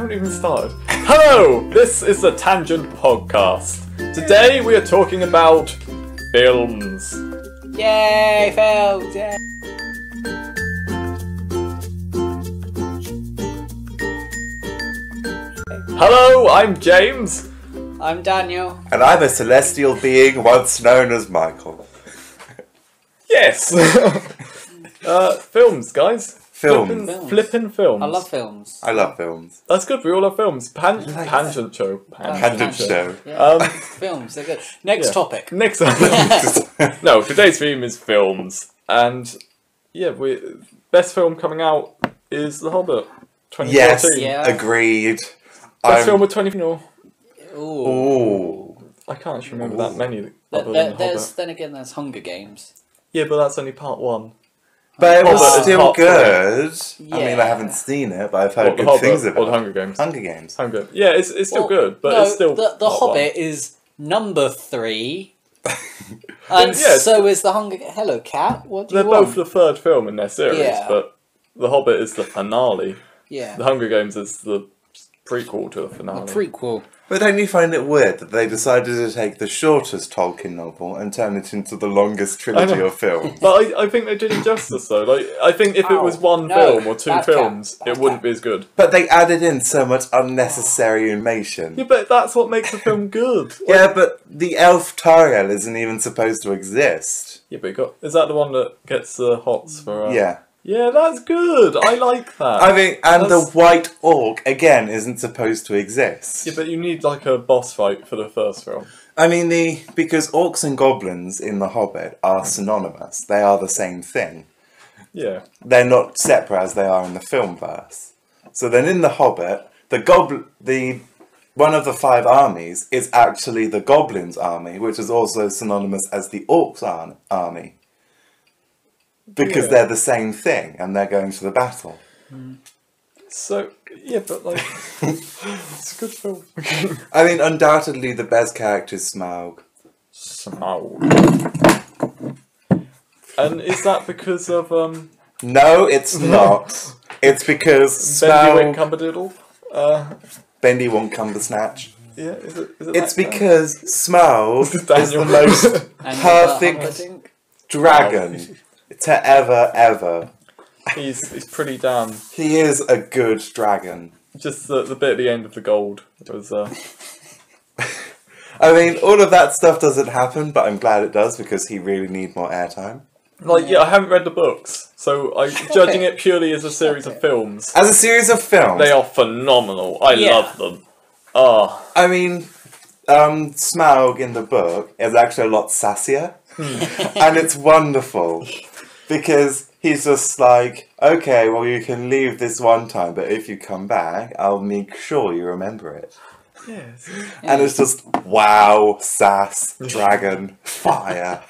haven't even started. Hello! This is the Tangent Podcast. Today we are talking about films. Yay, films! Yay! Hello, I'm James. I'm Daniel. And I'm a celestial being once known as Michael. Yes! Films, guys. Films. Flippin' films. I love films. I love films. That's good, we all love films. Tangent show. Tangent show. Yeah. Films, they're good. Next topic. Next No, today's theme is films. And yeah, best film coming out is The Hobbit. 2014. Yes, Yeah. agreed. Best film of 2014. Ooh. I can't actually remember that many other than The Hobbit. Then again, there's Hunger Games. Yeah, but that's only part one. But it was Hobbit is still part good. Yeah. I mean, I haven't seen it, but I've heard The good Hobbit things or about The it. Hunger Games? Hunger Games. Hunger. Yeah, it's still good, but no, it's still the not Hobbit one. is number 3. And Yeah, so is the Hunger Games. Hello, cat. What do They're you want? both the third film in their series, Yeah. but The Hobbit is the finale. Yeah. The Hunger Games is the prequel to the finale. Prequel. But don't you find it weird that they decided to take the shortest Tolkien novel and turn it into the longest trilogy know. of films? But I think they did it justice though. Like I think if it was one no. film or two Bad films, cat. it wouldn't be as good. But they added in so much unnecessary information. Yeah, but that's what makes a film good. Like, Yeah, but the elf Tariel isn't even supposed to exist. yeah, but is that the one that gets the hots for? Yeah. Yeah, that's good. I like that. I mean, and That's- the white orc, again, isn't supposed to exist. Yeah, but you need like a boss fight for the first film. I mean, because orcs and goblins in The Hobbit are synonymous. They are the same thing. Yeah. They're not separate as they are in the film verse. So then in The Hobbit, one of the 5 armies is actually the goblins' army, which is also synonymous as the orcs' army. Because Yeah. they're the same thing, and they're going to the battle. So yeah, but like it's a good film. I mean, undoubtedly the best character is Smaug. Smaug. And is that because of No, it's not. It's because Bendy Wink Smaug... Cumberdoodle? Bendy won't come the snatch. Yeah, is it It's that guy? because Smaug is Daniel. the most And perfect dragon to ever. He's pretty damn. He is a good dragon. Just the bit at the end of the gold was I mean, all of that stuff doesn't happen, but I'm glad it does because he really needs more airtime. like I haven't read the books, so I'm judging it purely as a series of films. As a series of films, They are phenomenal. I Yeah. love them. Oh, I mean, Smaug in the book is actually a lot sassier, and it's wonderful because he's just like, okay, well, you can leave this one time, but if you come back, I'll make sure you remember it. yes. And it's just wow, sass, dragon, fire.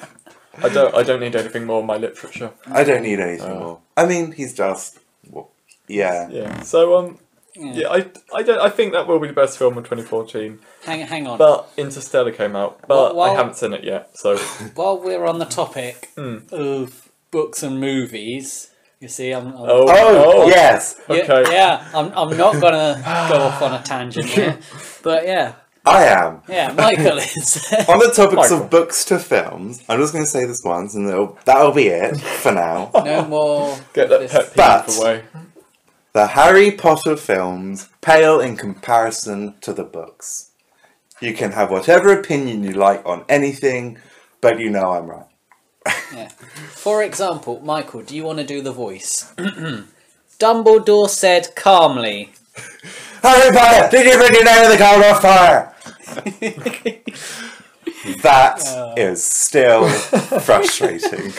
I don't need anything more in my literature. I don't need anything more. I mean, he's just, well, yeah. Yeah. So I think that will be the best film of 2014. Hang on. But Interstellar came out, but Well- I haven't seen it yet. So While we're on the topic of books and movies, you see, I'm Oh, yes, okay. Yeah, I'm not gonna go off on a tangent here, but yeah, I am. Michael is. On the topics Michael. of books to films, I'm just going to say this once, and that'll be it for now. No more. Get that pet peeve But- away. The Harry Potter films pale in comparison to the books. You can have whatever opinion you like on anything, but you know I'm right. Yeah. For example, Michael, do you want to do the voice? Dumbledore said calmly. Harry Potter, did you bring your name in the cold of fire? That is still frustrating.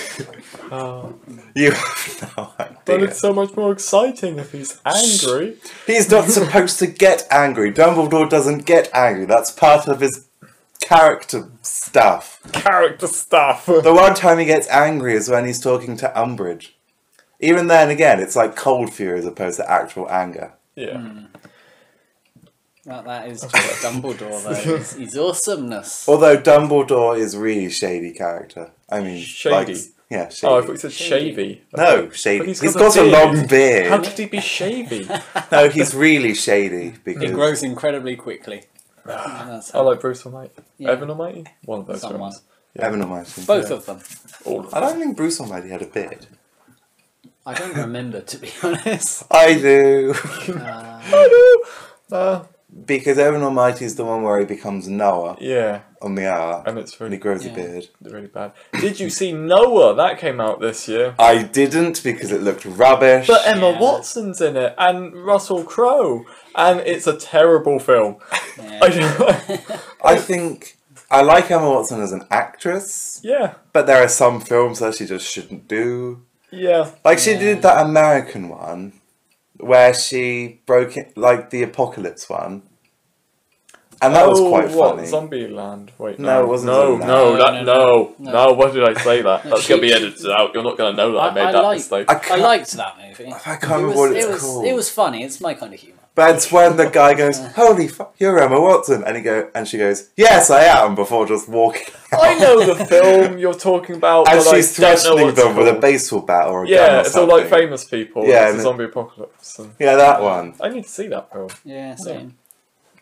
You have no But idea. it's so much more exciting if he's angry. He's not supposed to get angry. Dumbledore doesn't get angry. That's part of his character stuff. Character stuff. The one time he gets angry is when he's talking to Umbridge. Even then, again, it's like cold fury as opposed to actual anger. Yeah. That is just Dumbledore, though. He's awesomeness. Although Dumbledore is really shady character. I mean, Shady. Yeah, shady. Oh, I thought you said shavy. No, shady. He's He's got got a a long beard. How could he be shavy? No, he's really shady because It grows incredibly quickly. That's I like Bruce Almighty. Yeah. Evan Almighty? One of those Someone. films. Evan Almighty. Both of them. All of I them. don't think Bruce Almighty had a beard. I don't remember, to be honest. I do. Uh, Because Evan Almighty is the one where he becomes Noah yeah, on the ark. and it's And he really, grows a Yeah. beard. really bad. Did you see Noah? That came out this year. I didn't because it looked rubbish. But Emma Yeah. Watson's in it, and Russell Crowe, and it's a terrible film. Yeah. I don't, I think I like Emma Watson as an actress, yeah, but there are some films that she just shouldn't do. yeah. Like she Yeah. did that American one where she broke it, like the Apocalypse one. And that was quite what? funny. Zombieland. Wait, No, it wasn't No, Zombieland. no, that, No. no. Why did I say that? That's going to be edited out. You're not going to know that I made that mistake. I liked that movie. I can't remember what it's called. It was funny. It's my kind of humour. But it's when the guy goes, "Holy fuck, you're Emma Watson," and she goes, "Yes, I am," before just walking out. I know the film you're talking about, And but she's I don't know threatening what it's them with a called. baseball bat or a gun Yeah, or it's all something. like famous people. Yeah, It's and a it- zombie apocalypse. And Yeah, that one. I need to see that film. Yeah, same.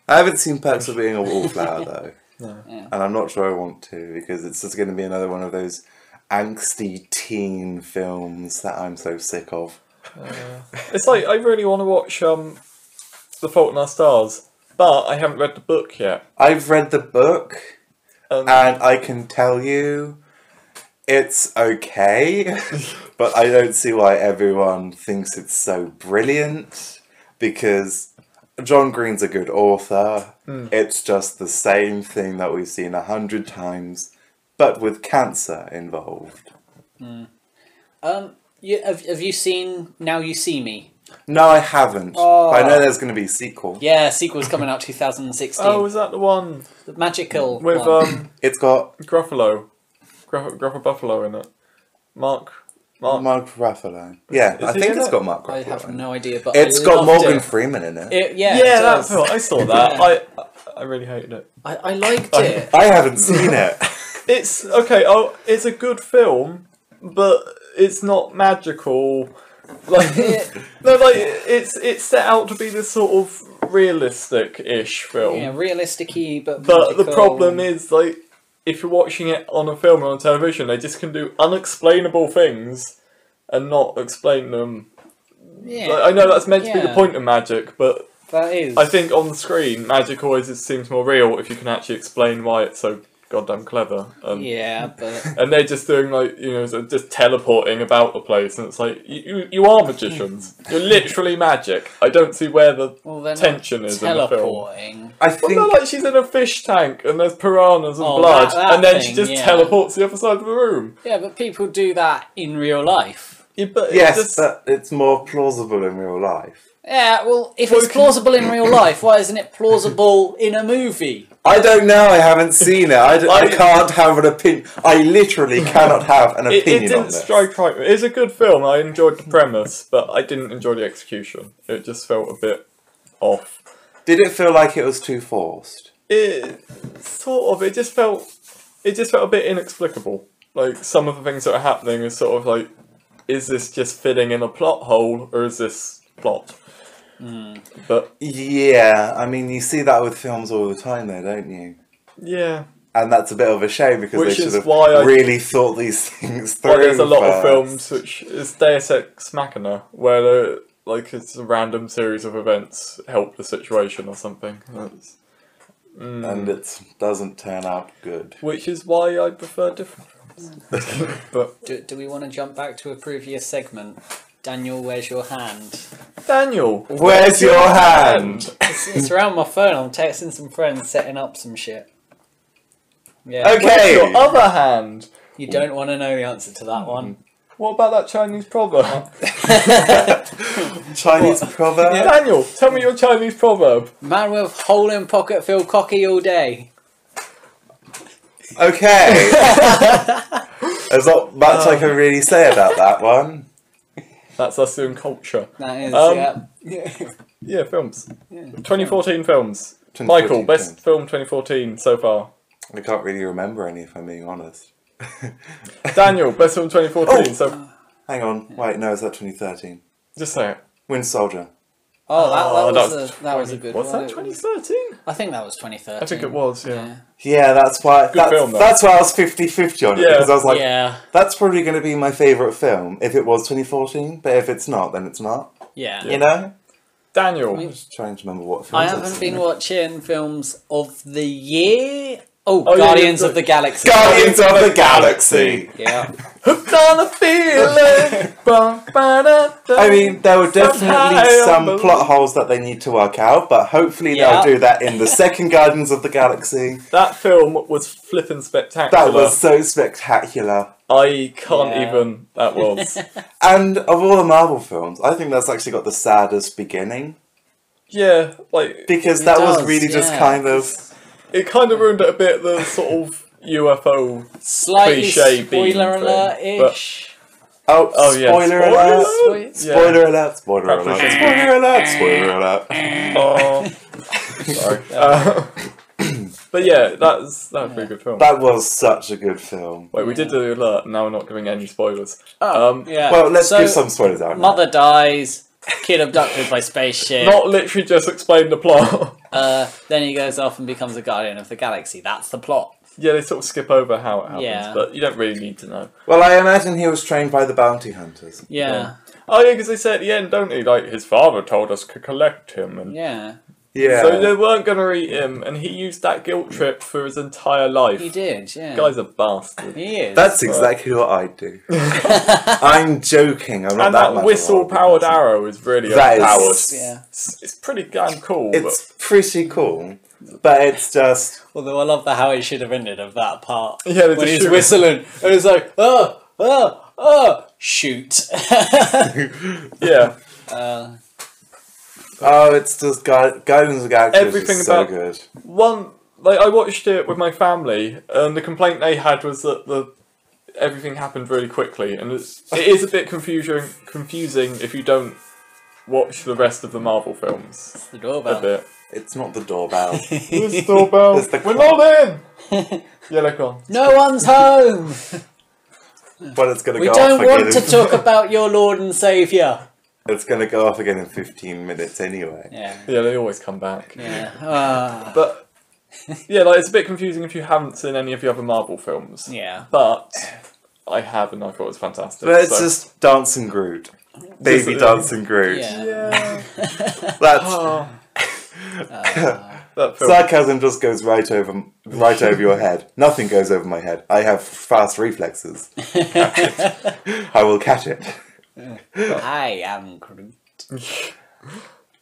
I haven't seen Perks of Being a Wallflower though, Yeah. and I'm not sure I want to because it's just going to be another one of those angsty teen films that I'm so sick of. It's like I really want to watch The Fault in Our Stars, but I haven't read the book yet. I've read the book, Um, and I can tell you, it's okay, but I don't see why everyone thinks it's so brilliant because John Green's a good author. It's just the same thing that we've seen 100 times, but with cancer involved. Have you seen Now You See Me? No, I haven't. Oh. But I know there's going to be a sequel. Yeah, sequel's coming out 2016. oh, is that the one The magical with one. It's got Gruffalo? Gruffalo Buffalo in it. Mark. Mark Ruffalo. Yeah, Is I he think in it's it? got Mark Ruffalo. I have no idea, but It's I got loved Morgan it. Freeman in it. Yeah, Yeah, it that does. film. I saw that. Yeah. I really hated it. I liked it. I haven't seen it. It's okay. Oh, it's a good film, but it's not magical. Like no, like it's set out to be this sort of realistic-ish film. Yeah, realistic-y, but But the magical. problem is, like, if you're watching it on a film or on television, they just can do unexplainable things and not explain them. Yeah, Like, I know that's meant to be the yeah. point of magic, but that is. I think on the screen, magic always just seems more real if you can actually explain why it's so goddamn clever. Yeah, but And they're just doing, like, you know, so just teleporting about the place, and it's like, you are magicians. You're literally magic. I don't see where the well, they're tension not is in the film. teleporting. I Well, think no, like she's in a fish tank and there's piranhas and Oh, blood, that and then she thing, just yeah. teleports to the other side of the room. Yeah, but people do that in real life. Yeah, but it's yes, just, but it's more plausible in real life. Yeah, well, if Well, it's plausible in real life, why isn't it plausible in a movie? I don't know. I haven't seen it. I can't have an opinion. I literally cannot have an it opinion on didn't this. strike right. It's a good film. I enjoyed the premise, but I didn't enjoy the execution. It just felt a bit off. Did it feel like it was too forced? It sort of. It just felt a bit inexplicable. Like some of the things that are happening is sort of like, is this just fitting in a plot hole or is this plot? But Yeah, I mean, you see that with films all the time, though, don't you? yeah. And that's a bit of a shame because Which they is should have why I- really thought these things through. Well, there's a lot of first. films which is Deus Ex Machina, where like it's a random series of events help the situation or something. And it doesn't turn out good. Which is why I prefer different films. But Do we want to jump back to a previous segment? Daniel, where's your hand? Daniel, Where's your hand? It's around my phone. I'm texting some friends, setting up some shit. Yeah. Okay. Where's your other hand? You don't want to know the answer to that one. What about that Chinese proverb? Chinese proverb? Daniel, tell me your Chinese proverb. Man with hole in pocket feel cocky all day. Okay. There's not much I can really say about that one. That's us doing culture. That is, yeah. Yeah, films. Yeah. 2014 films. 2014 Michael, best films. film 2014 so far. I can't really remember any, if I'm being honest. Daniel, best film 2014. Oh. So Hang on. Wait, no, is that 2013? just say it. Winter Soldier. Oh, that that was a good Was one. that 2013? I think that was 2013. I think it was. Yeah. Yeah, that's why. film, though. That's why I was 50-50 on it. Yeah. Because I was like, Yeah. that's probably going to be my favourite film if it was 2014. But if it's not, then it's not. Yeah. You know? Daniel. I'm just trying to remember what films I I've haven't seen. been watching films of the year. Oh, Oh, yeah, Guardians yeah, of the Galaxy. Guardians of the Galaxy! Yeah. Hooked on a feeling. I mean, there were definitely Somehow some believe- plot holes that they need to work out, but hopefully Yeah. they'll do that in the second Guardians of the Galaxy. That film was flippin' spectacular. That was so spectacular. I can't Yeah. even. That was. And of all the Marvel films, I think that's actually got the saddest beginning. Yeah, like Because It that was does, really just yeah. kind of... it kind of ruined it a bit. The sort of UFO. Slightly Cliche beam spoiler thing, alert-ish. Oh, yeah, spoiler spoiler alert! alert? Spoiler alert! Spoiler alert! Preparation. Spoiler alert! Spoiler alert! Oh, sorry. But yeah, that's a pretty good film. That was such a good film. Wait, we did do the alert. Now we're not giving any spoilers. Yeah. Well, let's So, give some spoilers out. now. Mother dies. Kid abducted by spaceship. Not literally just explain the plot. Then he goes off and becomes a Guardian of the Galaxy. That's the plot. Yeah, they sort of skip over how it happens, Yeah. but you don't really need to know. Well, I imagine he was trained by the bounty hunters. Yeah. Oh yeah, because they say at the end, don't they? Like his father told us to collect him, and Yeah. Yeah. so they weren't going to eat him, and he used that guilt trip for his entire life. He did, yeah. Guy's a bastard. He is. That's exactly what I'd do. I'm joking. I'm not And that that much of a whistle-powered horrible person. arrow is really That is- overpowered. Yeah. It's pretty damn cool. It's pretty cool, but it's just... Although I love how it should have ended of that part. but, yeah, they When just he's shoot him. whistling and it's like, shoot. Yeah, Oh, it's just Guardians of the Galaxy is Everything just so about- good. I watched it with my family, and the complaint they had was that everything happened really quickly, and it is a bit confusing if you don't watch the rest of the Marvel films. The A doorbell. bit. It's not the doorbell. This doorbell. It's the We're clock. not in. Yeah, they're gone. No one's home. But it's going to We go off don't again. want to talk about your Lord and Saviour. It's going to go off again in 15 minutes anyway. Yeah. Yeah, they always come back. Yeah. But yeah, like it's a bit confusing if you haven't seen any of the other Marvel films. Yeah. But I have, and I thought it was fantastic. But it's so- just Dancing Groot. Baby Dancing Groot. Yeah. yeah. That's... Oh, that film. Sarcasm just goes right over your head. Nothing goes over my head. I have fast reflexes. I will catch it. I am Groot.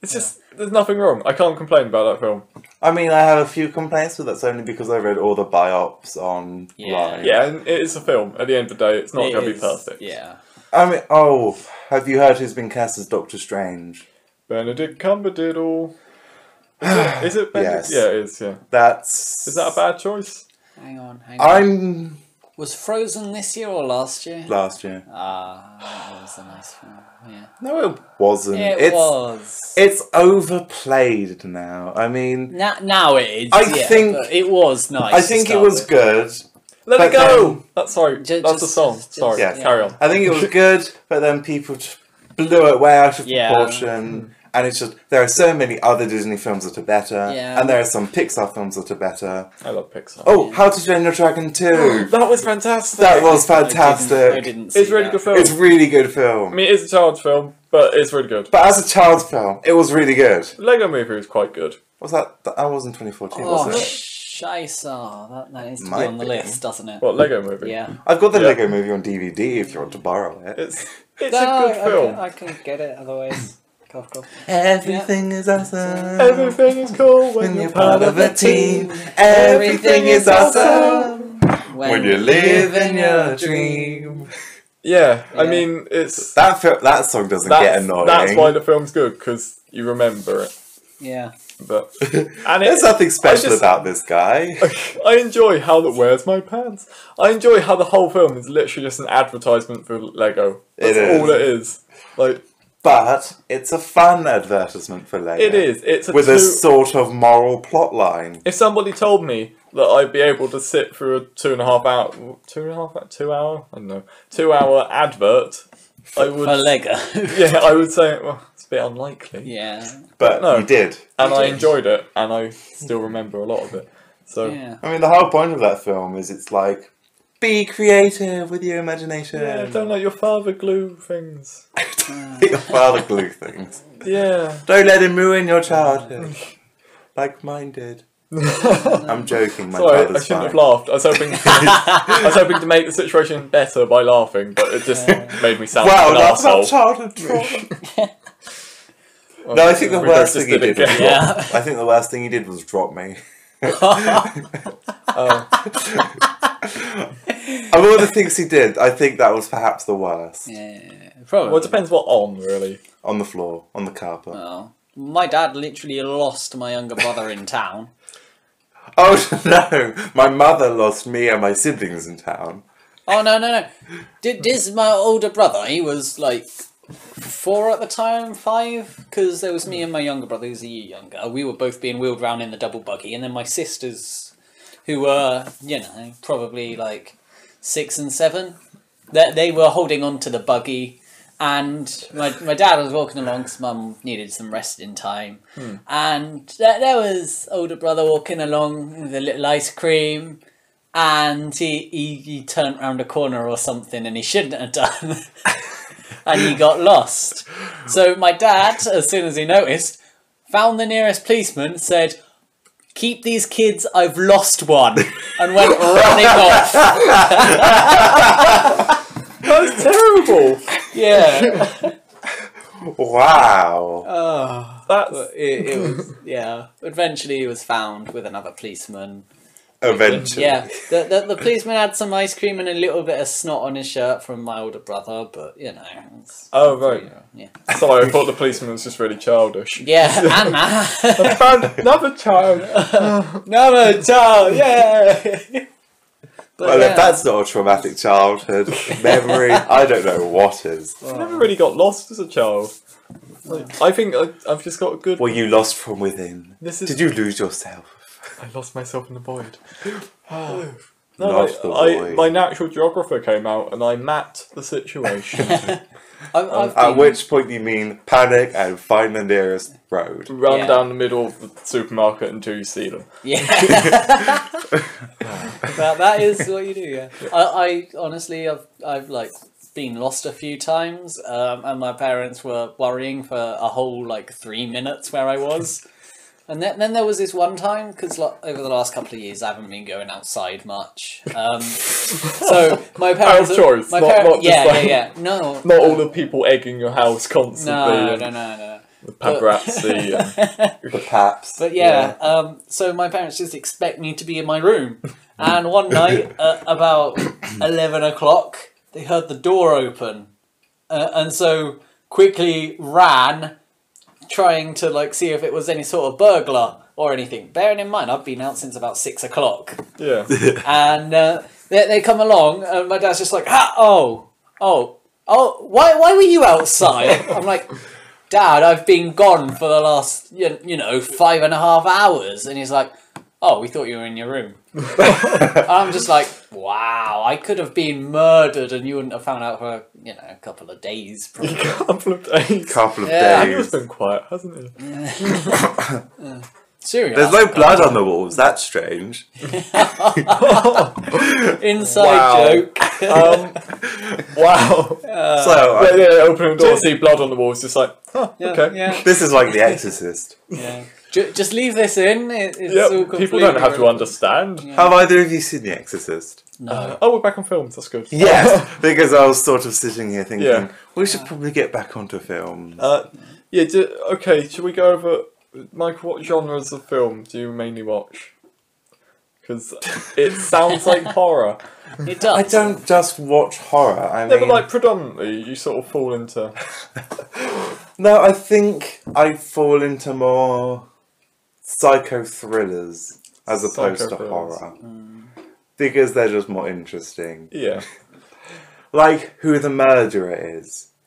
It's just there's nothing wrong. I can't complain about that film. I mean, I have a few complaints, but that's only because I read all the biops online. Yeah, and it is a film. At the end of the day, it's not It going to be is, perfect. Yeah. I mean, oh, have you heard who's been cast as Doctor Strange? Benedict Cumberdiddle. Is it Benedict? Yes. Yeah, it is. Yeah. That's... Is that a bad choice? Hang on. I'm... Was Frozen this year or last year? Last year. That was a nice film. Yeah. No, it wasn't. It was. It's overplayed now. I mean, Now it is. I yeah, think- but it was nice. I think to it start was with. good. Let But it go. then- That's sorry. Ju- That's the just- song. just- Sorry. yeah. Carry on. I think it was good, but then people just blew it way out of Yeah. proportion. And it's just, there are so many other Disney films that are better. Yeah. And there are some Pixar films that are better. I love Pixar. Oh, How to Train Your Dragon 2! That was fantastic. That was I fantastic. didn't see It's a really that. good film. It's a really good I film. mean, it is a child's film, but it's really good. But as a child's film, it was really good. Lego Movie was quite good. Was that was in 2014, Oh, wasn't it? Scheisse. That needs to Might be on the be. list, doesn't it? What, Lego Movie? Yeah. I've got the Yeah. Lego Movie on DVD if you want to borrow it. It's No, a good film. I can get it otherwise. Cough, cough. Everything is awesome. Everything is cool When you're part of a team, everything is awesome. When you live in your dream. Yeah, I Yeah. mean, it's That song doesn't get annoying. that's why the film's good, because you remember it. Yeah. But and There's nothing special I just- about this guy. I enjoy how that. Where's my pants? I enjoy how the whole film is literally just an advertisement for Lego. That's It is. all it is. Like But it's a fun advertisement for Lego. It is. It's a with a sort of moral plot line. If somebody told me that I'd be able to sit through a 2.5 hour, 2 hour, I don't know, 2 hour advert, I would. For Lego. Yeah, I would say, well, it's a bit unlikely. Yeah. But No. you did. And You I did. enjoyed it, and I still remember a lot of it. So, Yeah. I mean, the whole point of that film is it's like, be creative with your imagination. yeah, don't let your father glue things. Your father glue things. Yeah. Don't let him ruin your childhood. Like mine did. I'm joking, my Sorry, I father's shouldn't have fine. laughed. I was hoping to make the situation better by laughing, but it just made me sound Wow, like an that's about arsehole. childhood trauma. No, I think the We worst both thing just he did did it was again. Yeah. drop. I think the worst thing he did was drop me. Of all the things he did, I think that was perhaps the worst. Yeah. Probably. Well, it depends what on, really. On the floor, on the carpet. Well, my dad literally lost my younger brother in town. Oh no! My mother lost me and my siblings in town. Oh, no. This is my older brother. He was like 4 at the time, 5, because there was me and my younger brother who's a year younger. We were both being wheeled around in the double buggy, and then my sisters, who were, probably like 6 and 7, they were holding on to the buggy. And my dad was walking along because Mum needed some resting time. And there was older brother walking along with a little ice cream. And he turned round a corner or something and he shouldn't have done. And he got lost. So my dad, as soon as he noticed, found the nearest policeman, said, "Keep these kids, I've lost one," and went running off. That's terrible! Yeah. Wow. Oh, That's... it was, yeah. Eventually he was found with another policeman. Eventually. Yeah, the policeman had some ice cream and a little bit of snot on his shirt from my older brother, but it's, Oh, right. yeah. Sorry, I thought the policeman was just really childish. Yeah, and that. I found another child! Another child, yeah. But Well, yeah. if that's not a traumatic childhood memory, I don't know what is. I never really got lost as a child. Like, I think I've just got a good... Were you lost from within? This is... Did you lose yourself? I lost myself in the void. No, Lost the I, void. my natural geographer came out and I mapped the situation. I've At been- which point you mean panic and find the nearest road. Run Yeah. down the middle of the supermarket until you see them. Yeah. that is what you do, yeah. I honestly, I've like been lost a few times, and my parents were worrying for a whole 3 minutes where I was. And then there was this one time, because over the last couple of years I haven't been going outside much. So my parents... Out of choice, not just yeah. No. Not all the people egging your house constantly. No. The paparazzi. And, The paps. But yeah, so my parents just expect me to be in my room. And one night, at about 11 o'clock, they heard the door open. And so quickly ran, trying to see if it was any sort of burglar or anything. Bearing in mind, I've been out since about 6 o'clock. yeah. And they come along, and my dad's just like, why were you outside? I'm like, Dad, I've been gone for the last, 5.5 hours. And he's like, oh, we thought you were in your room. And I'm just like, wow, I could have been murdered and you wouldn't have found out for, a couple of days. Probably. A couple of days. Couple of Yeah. Daniel's days. been quiet, hasn't he? Seriously. There's no blood on the walls. That's strange. Inside Wow. joke. Wow. So Yeah, opening the door, see blood on the walls, just like, oh, okay. Yeah. this is like The Exorcist. Yeah. Just leave this in. It's all Yep, completely people don't have to irrelevant. understand. Have either of you seen The Exorcist? No. Oh, we're back on films, that's good. Yes, because I was sort of sitting here thinking, Yeah. we should probably get back onto films. Okay, should we go over... Michael, what genres of film do you mainly watch? Because it sounds like horror. It does. I don't just watch horror. I Never mean, predominantly, you sort of fall into... no, I think I fall into more psycho thrillers as opposed to Psycho horror. Because they're just more interesting. Yeah. Like, who the murderer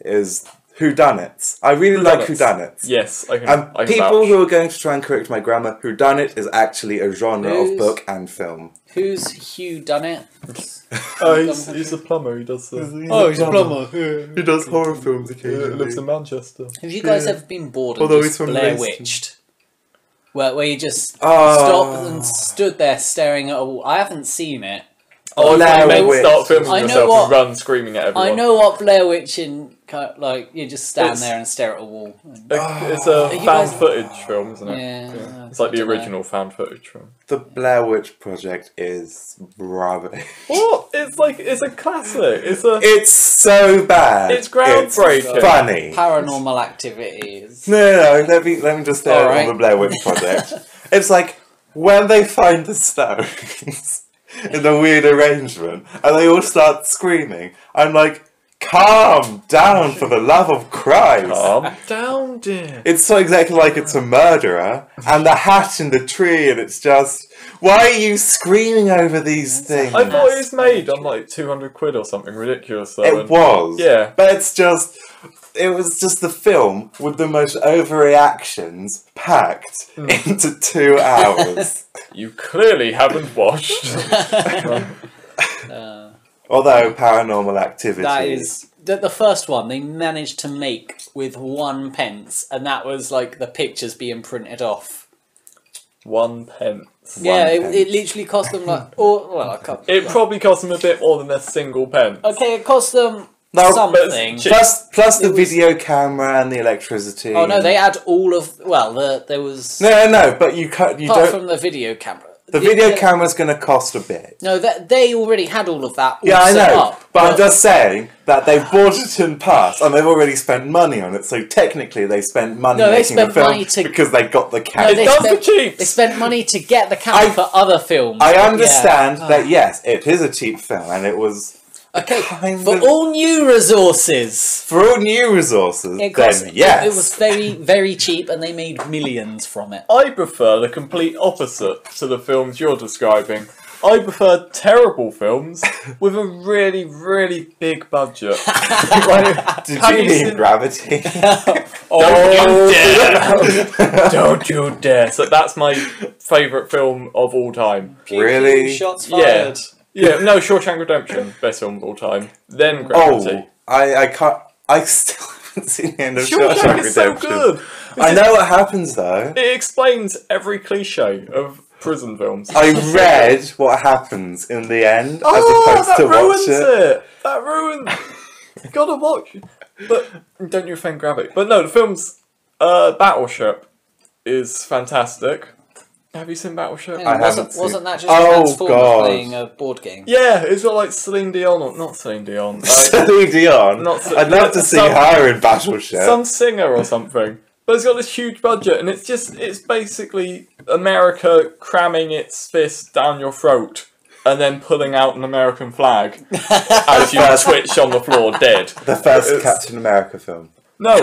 is whodunits. I really like whodunits. Yes, I can. And I can people vouch. who are going to try and correct my grammar, whodunit is actually a genre of book and film. Who's Hugh Dunnit? Oh, he's a plumber. He does. He's a plumber. He does horror films He occasionally. lives in Manchester. Have you guys ever been bored and Although just he's from Blair Leicester. Witched? Where you just stopped and stood there staring at a wall. I haven't seen it. Oh, Blair you Witch. start filming I know yourself what- and run screaming at everyone. I know what Blair Witch in like you just stand It's- there and stare at a wall. It's a you found guys- footage film, isn't it? Yeah, It's like the I dunno. original found footage film. The Blair Witch Project is rubbish. What? It's a classic. It's so bad. It's groundbreaking. It's funny. Paranormal Activity is. No, let me just say it Alright. on the Blair Witch Project. It's like when they find the stones in the weird arrangement and they all start screaming, I'm like, calm down for the love of Christ. Calm down, dear. It's so exactly like it's a murderer and the hat in the tree and it's just, why are you screaming over these things? I thought it was made on like 200 quid or something ridiculous though. It was. Yeah. But it was just the film with the most overreactions packed into 2 hours. You clearly haven't watched. Although Paranormal Activity. That is the first one they managed to make with 1 pence, and that was like the pictures being printed off. 1 pence. Yeah, pence. it literally cost them like, I can't. It probably cost them a bit more than a single pence. Okay, it cost them No, something. Plus the It was- video camera and the electricity. Oh no, they had all of there was No, but you apart don't. from the video camera. The video camera's going to cost a bit. No, they already had all of that. All Yeah, I set know. up, But I'm just saying that they bought it in parts and they've already spent money on it. So technically, they spent money No, they making spent the film money to- because they got the camera. No, they Done for spent, cheap. they spent money to get the camera for other films. I but yeah. understand that yes, it is a cheap film and it was Okay, kind for of- all new resources. for all new resources. It cost, Then yes, it was very, very cheap, and they made millions from it. I prefer the complete opposite to the films you're describing. I prefer terrible films with a really, really big budget. Did have you you mean seen- Gravity? Don't you dare! Don't you dare! So that's my favourite film of all time. Pew, pew, Really? shots Yeah. fired. Yeah, no, Shawshank Redemption, best film of all time. Then Gravity. I can't. I still haven't seen the end of Shawshank Shawshank is so Redemption. good. I know what happens though. It explains every cliche of prison films. I read what happens in the end Oh, as opposed that to ruins watch it. That ruins. You gotta watch. But don't you offend Gravity? But no, the film's Battleship is fantastic. Have you seen Battleship? Yeah, I haven't seen- wasn't that just Oh, Transformers God. playing a board game? Yeah, it's got like Celine Dion or not Celine Dion. Celine Dion. Not I'd love to see some- her in Battleship. Some singer or something. But it's got this huge budget, and it's basically America cramming its fist down your throat and then pulling out an American flag as you twitch on the floor dead. The first It's- Captain America film. No,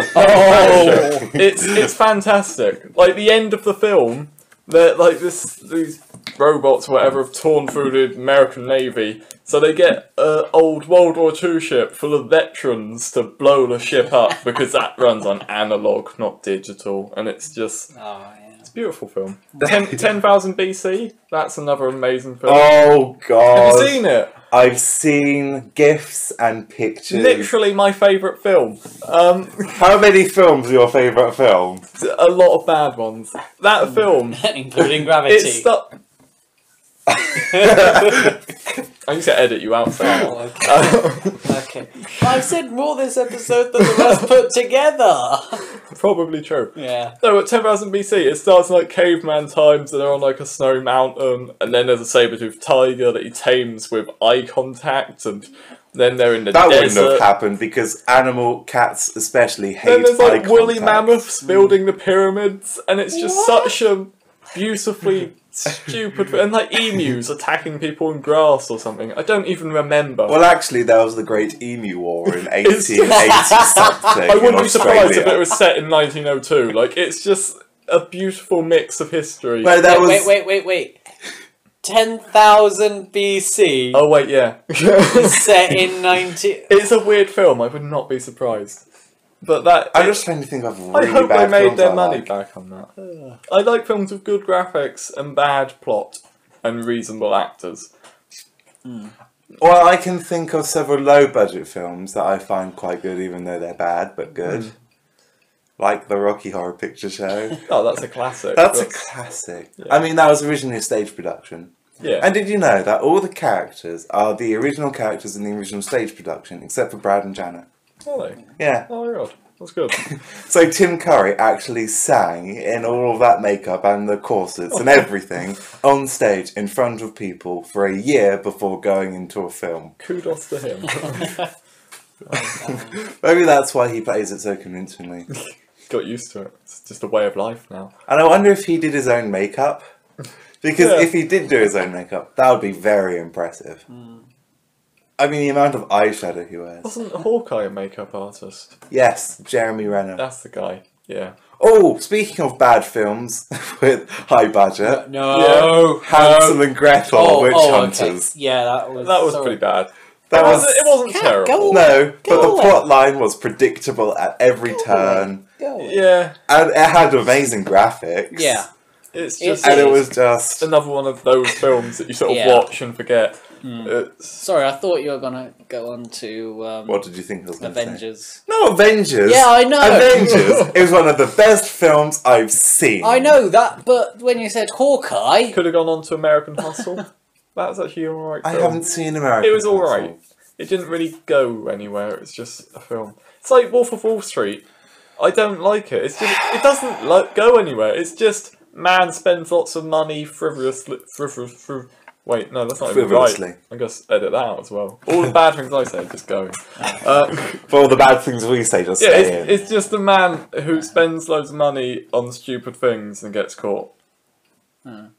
it's fantastic. Like the end of the film, they're like these robots or whatever have torn through the American Navy, so they get an old World War II ship full of veterans to blow the ship up because that runs on analog, not digital, and it's just Oh, yeah. it's a beautiful film. 10,000 BC. That's another amazing film. Oh God! Have you seen it? I've seen GIFs and pictures. Literally my favourite film. How many films are your favourite film? A lot of bad ones. That film. Including Gravity. It's stuck. I need to edit you out, so. Okay. I've said more this episode than the rest put together. Probably true. Yeah. No, at 10,000 BC, it starts in like caveman times, and they're on like a snow mountain, and then there's a saber-toothed tiger that he tames with eye contact, and then they're in the That desert. wouldn't have happened because animal cats especially hate Then there's like eye woolly contact. mammoths building the pyramids, and it's just such a beautifully stupid. And like emus attacking people in grass or something. I don't even remember. Well, actually, there was the Great Emu War in It's 1880 something. I wouldn't in be surprised if Australia. it was set in 1902. Like it's just a beautiful mix of history. But that was Wait. 10,000 BC Oh wait, yeah. is set in 90. It's a weird film. I would not be surprised. But that I'm just trying to think of I really hope they bad made films their I money like. back on that. I like films with good graphics and bad plot and reasonable actors. Well, I can think of several low-budget films that I find quite good, even though they're bad, but good. Like the Rocky Horror Picture Show. Oh, that's a classic. That's a classic. Yeah. I mean, that was originally a stage production. Yeah. And did you know that all the characters are the original characters in the original stage production, except for Brad and Janet? Really? Yeah. Oh my god, that's good. So Tim Curry actually sang in all of that makeup and the corsets and everything on stage in front of people for a year before going into a film. Kudos to him. Maybe that's why he plays it so convincingly. Got used to it. It's just a way of life now. And I wonder if he did his own makeup. Because Yeah. if he did do his own makeup, that would be very impressive. I mean, the amount of eyeshadow he wears. Wasn't Hawkeye a makeup artist? Yes, Jeremy Renner. That's the guy. Yeah. Oh, speaking of bad films with high budget, No. Hansel and Gretel, Witch Hunters. Okay. Yeah, that was. That was sorry. pretty bad. That was It wasn't Cat, terrible. go no, but Go the away. plot line was predictable at every turn, Go away. Yeah. and it had amazing graphics. Yeah. It's It's- just and it was just another one of those films that you sort of Yeah. watch and forget. It's, Sorry, I thought you were gonna go on to what did you think I was going to say? Avengers. No, Avengers. Yeah, I know. Avengers is one of the best films I've seen. I know that, but when you said Hawkeye, could have gone on to American Hustle. That was actually an alright I film. haven't seen American. It was Hustle. alright. It didn't really go anywhere. It's just a film. It's like Wolf of Wall Street. I don't like it. It's just it doesn't go anywhere. It's just man spends lots of money frivolously. Wait, no, that's not even Frivolously. right. I guess edit that out as well. All the bad things I say just go. For all the bad things we say, just Yeah, stay in. it's just a man who spends loads of money on stupid things and gets caught.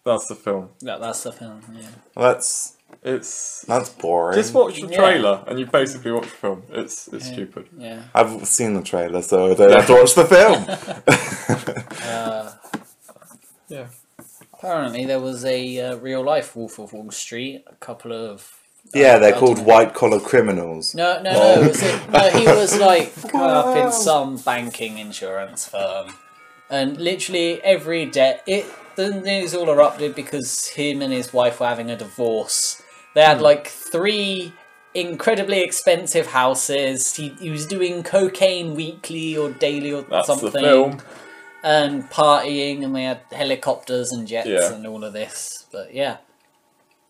That's the film. that's the film. Yeah. That's It's boring. just watch the Yeah. trailer and you basically watch the film. It's stupid. Yeah. I've seen the trailer, so I don't have to watch the film. Yeah. Apparently, there was a real life Wolf of Wall Street. A couple of Yeah, they're I called don't know. white collar criminals. No, he was like up in some banking insurance firm, and literally every day, the news all erupted because him and his wife were having a divorce. They had like 3 incredibly expensive houses. He was doing cocaine weekly or daily or That's something, the film. and partying, and they had helicopters and jets Yeah. and all of this. But yeah,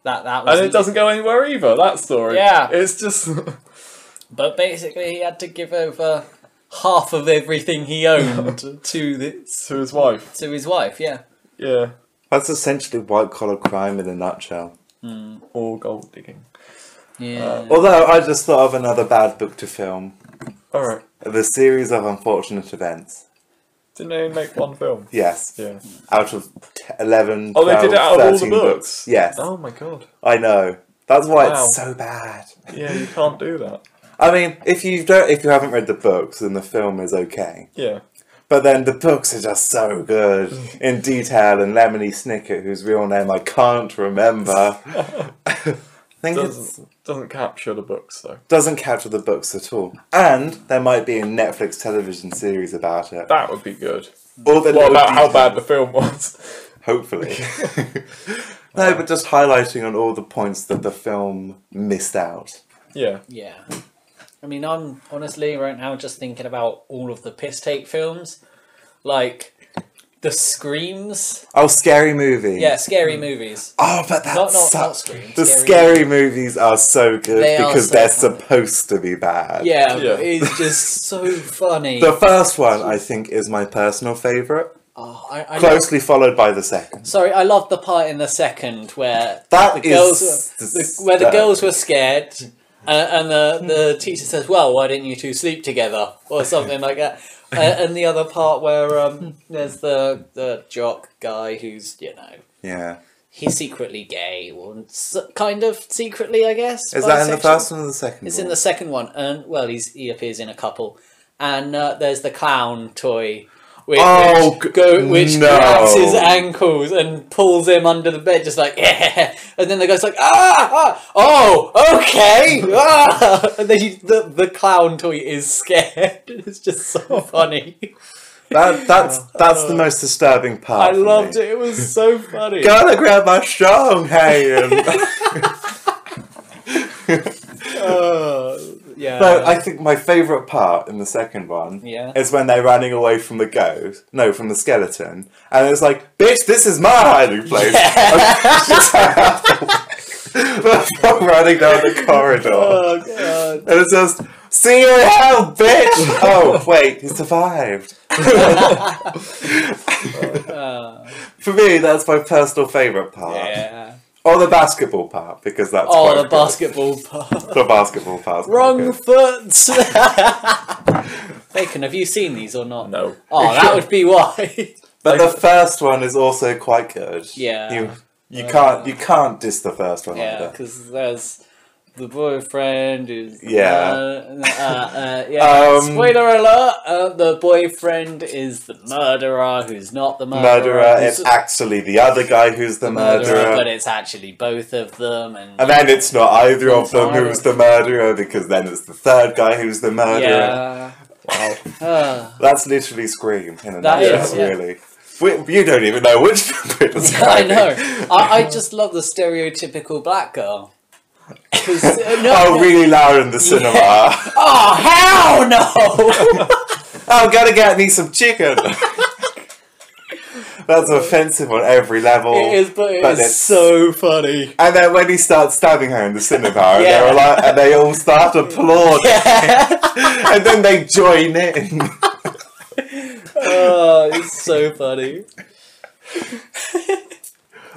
that was. And it doesn't go anywhere either, that story. Yeah. It's just... But basically, he had to give over half of everything he owned to his wife. to his wife. Yeah. Yeah. That's essentially white collar crime in a nutshell. Or gold digging. Yeah. Although I just thought of another bad book to film. Alright. The series of unfortunate events. Didn't they make one film? Yes. Yeah. Out of 11, Oh, they 12, did it out of all the 13 books? Yes. Oh my god. I know. That's why Wow. it's so bad. Yeah, you can't do that. I mean, if you haven't read the books, then the film is okay. Yeah. But then the books are just so good in detail, and Lemony Snicket, whose real name I can't remember, I think it Doesn't capture the books though. doesn't capture the books at all. And there might be a Netflix television series about it. That would be good. All the What little about how bad details. the film was? Hopefully. No, but just highlighting on all the points that the film missed out. Yeah. Yeah. I mean, I'm honestly right now just thinking about all of the piss take films, like the Screams. Oh, scary movie. Yeah, scary movies. Oh, but that's Not Scream. The scary movies are so good They are because so they're funny. supposed to be bad. Yeah, Yeah. it's just so funny. The first one, I think, is my personal favourite. Oh, I Closely followed by the second. Sorry, I love the part in the second where That the is girls where the disturbing. girls were scared, and the teacher says, "Well, why didn't you two sleep together?" or something like that. And the other part where there's the jock guy who's Yeah. he's secretly gay, or kind of secretly, I guess. Is that in the bisexual. first one or the second It's one? in the second one, and well, he appears in a couple, and there's the clown toy. which no. grabs his ankles and pulls him under the bed, just like, yeah. And then the guy's like, oh, okay. And then the clown toy is scared. It's just so funny. That's the most disturbing part. I loved it. It was so funny. Gotta grab my strong hand. Yeah. But I think my favourite part in the second one is when they're running away from the ghost. No, from the skeleton. And it's like, bitch, this is my hiding place. Before running down the corridor. Oh, God. And it's just, see you in hell, bitch! Oh, wait, he survived. For me, that's my personal favourite part. Yeah. Or the basketball part, because that's the basketball part. The basketball part. Wrong foot! Bacon, have you seen these or not? No. Oh, that would be why. But the first one is also quite good. Yeah. You can't diss the first one Yeah, either. because there's the boyfriend who's... Yeah. Spoiler alert! The boyfriend is the murderer who's not the murderer. It's actually the other guy who's the murderer. But it's actually both of them. And then it's not either of them who's the murderer, because then it's the third guy who's the murderer. Yeah. Wow. That's literally Scream in a That nutshell, is, yeah. really. You don't even know which we're I describing. know. I just love the stereotypical black girl. Really loud in the cinema. Oh, hell no! I'm gonna get me some chicken. That's offensive on every level. It is, but it's so funny. And then when he starts stabbing her in the cinema, and they all start applauding. Yeah. And then they join in. Oh, it's so funny.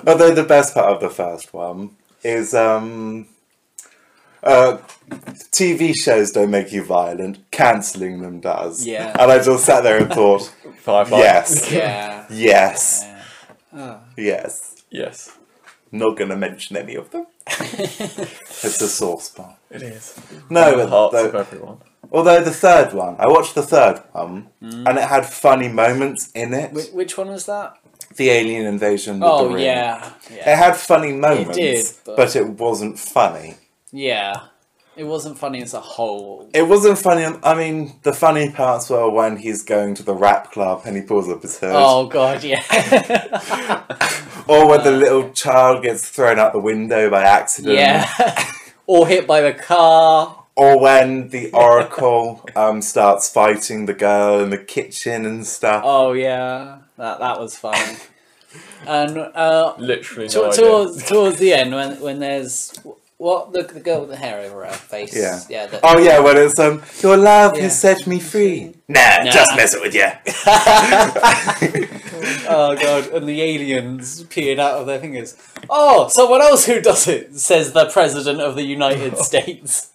Although the best part of the first one is TV shows don't make you violent, cancelling them does. Yeah. And I just sat there and thought, Firefly. yes. Yeah. Yes. Yeah. Oh. Yes. Yes. Not going to mention any of them. It's a sore spot. It is. No, The hearts of everyone. Although the third one, I watched the third one, and it had funny moments in it. Which one was that? The alien invasion with the ring. Yeah. It had funny moments, did, but it wasn't funny. Yeah. It wasn't funny as a whole. It wasn't funny. I mean, the funny parts were when he's going to the rap club and he pulls up his hood. Oh, God, yeah. Or when the little child gets thrown out the window by accident. Yeah. Or hit by the car. Or when the Oracle starts fighting the girl in the kitchen and stuff. Oh, yeah. That was funny. And Literally towards the end, when there's... What? The girl with the hair over her face? Yeah. Yeah. When it's, your love has set me free. Nah, just messing with you. Oh, God. And the aliens peeing out of their fingers. Oh, someone else who does it, says the President of the United States.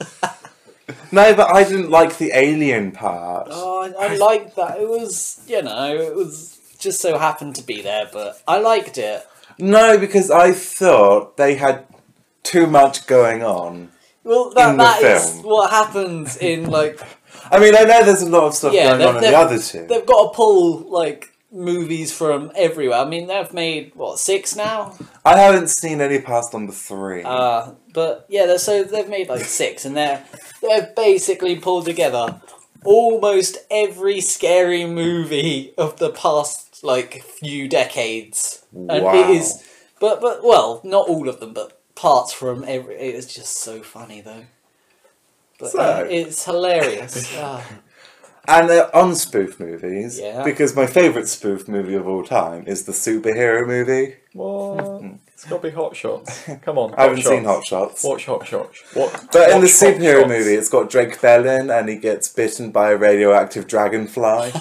No, but I didn't like the alien part. Oh, I liked that. It was, it was just so happened to be there, but I liked it. No, because I thought they had too much going on. Well, that is what happens in, like... I mean, I know there's a lot of stuff going on in the other two. They've got to pull, like, movies from everywhere. I mean, they've made, 6 now? I haven't seen any past number 3. But, yeah, so they've made, 6, and they've basically pulled together almost every scary movie of the past, few decades. And wow. it is... But, well, not all of them, but parts from every... It's just so funny, though. But it's hilarious. And they're on spoof movies. Yeah. Because my favourite spoof movie of all time is the superhero movie. What? It's got to be Hot Shots. Come on. I haven't seen Hot Shots. Watch Hot Shots. But in the superhero movie, it's got Drake Bellin and he gets bitten by a radioactive dragonfly.